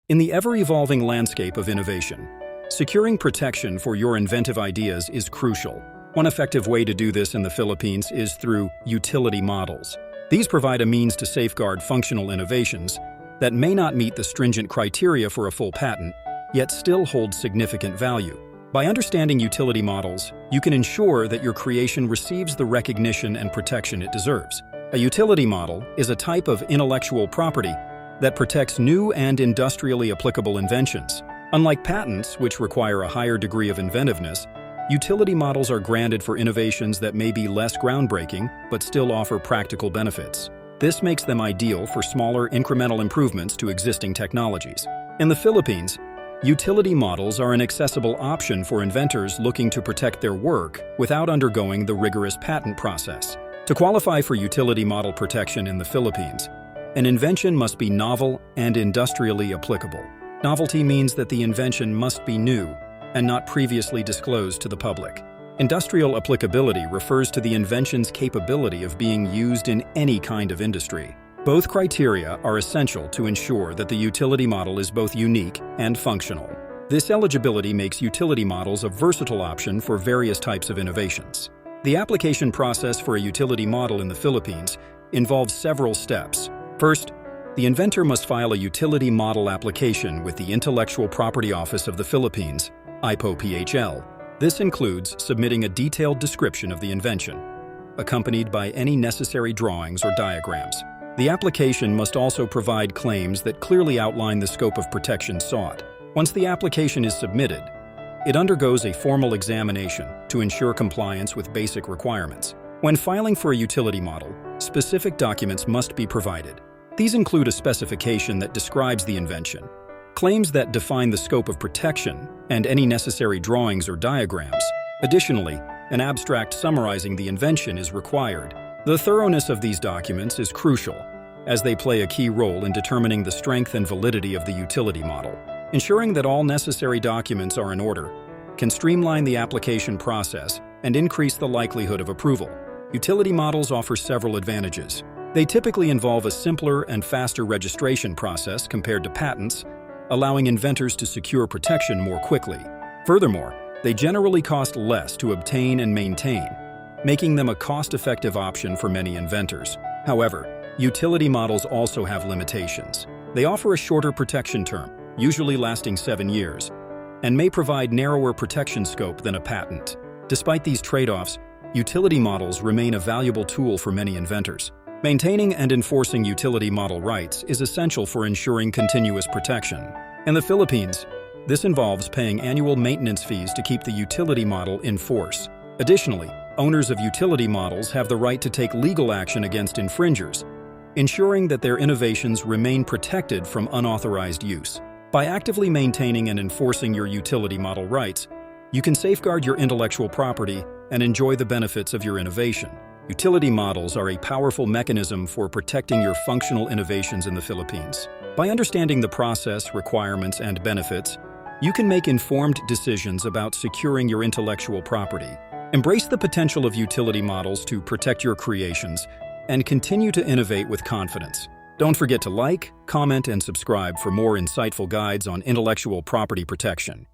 In the ever-evolving landscape of innovation, securing protection for your inventive ideas is crucial. One effective way to do this in the Philippines is through utility models. These provide a means to safeguard functional innovations that may not meet the stringent criteria for a full patent, yet still hold significant value. By understanding utility models, you can ensure that your creation receives the recognition and protection it deserves. A utility model is a type of intellectual property that protects new and industrially applicable inventions. Unlike patents, which require a higher degree of inventiveness, utility models are granted for innovations that may be less groundbreaking but still offer practical benefits. This makes them ideal for smaller incremental improvements to existing technologies. In the Philippines, utility models are an accessible option for inventors looking to protect their work without undergoing the rigorous patent process. To qualify for utility model protection in the Philippines, an invention must be novel and industrially applicable. Novelty means that the invention must be new and not previously disclosed to the public. Industrial applicability refers to the invention's capability of being used in any kind of industry. Both criteria are essential to ensure that the utility model is both unique and functional. This eligibility makes utility models a versatile option for various types of innovations. The application process for a utility model in the Philippines involves several steps. First, the inventor must file a utility model application with the Intellectual Property Office of the Philippines, IPOPHL. This includes submitting a detailed description of the invention, accompanied by any necessary drawings or diagrams. The application must also provide claims that clearly outline the scope of protection sought. Once the application is submitted, it undergoes a formal examination to ensure compliance with basic requirements. When filing for a utility model, specific documents must be provided. These include a specification that describes the invention, claims that define the scope of protection, and any necessary drawings or diagrams. Additionally, an abstract summarizing the invention is required. The thoroughness of these documents is crucial, as they play a key role in determining the strength and validity of the utility model. Ensuring that all necessary documents are in order can streamline the application process and increase the likelihood of approval. Utility models offer several advantages. They typically involve a simpler and faster registration process compared to patents, allowing inventors to secure protection more quickly. Furthermore, they generally cost less to obtain and maintain, making them a cost-effective option for many inventors. However, utility models also have limitations. They offer a shorter protection term, usually lasting 7 years, and may provide narrower protection scope than a patent. Despite these trade-offs, utility models remain a valuable tool for many inventors. Maintaining and enforcing utility model rights is essential for ensuring continuous protection. In the Philippines, this involves paying annual maintenance fees to keep the utility model in force. Additionally, owners of utility models have the right to take legal action against infringers, ensuring that their innovations remain protected from unauthorized use. By actively maintaining and enforcing your utility model rights, you can safeguard your intellectual property and enjoy the benefits of your innovation. Utility models are a powerful mechanism for protecting your functional innovations in the Philippines. By understanding the process, requirements, and benefits, you can make informed decisions about securing your intellectual property. Embrace the potential of utility models to protect your creations and continue to innovate with confidence. Don't forget to like, comment, and subscribe for more insightful guides on intellectual property protection.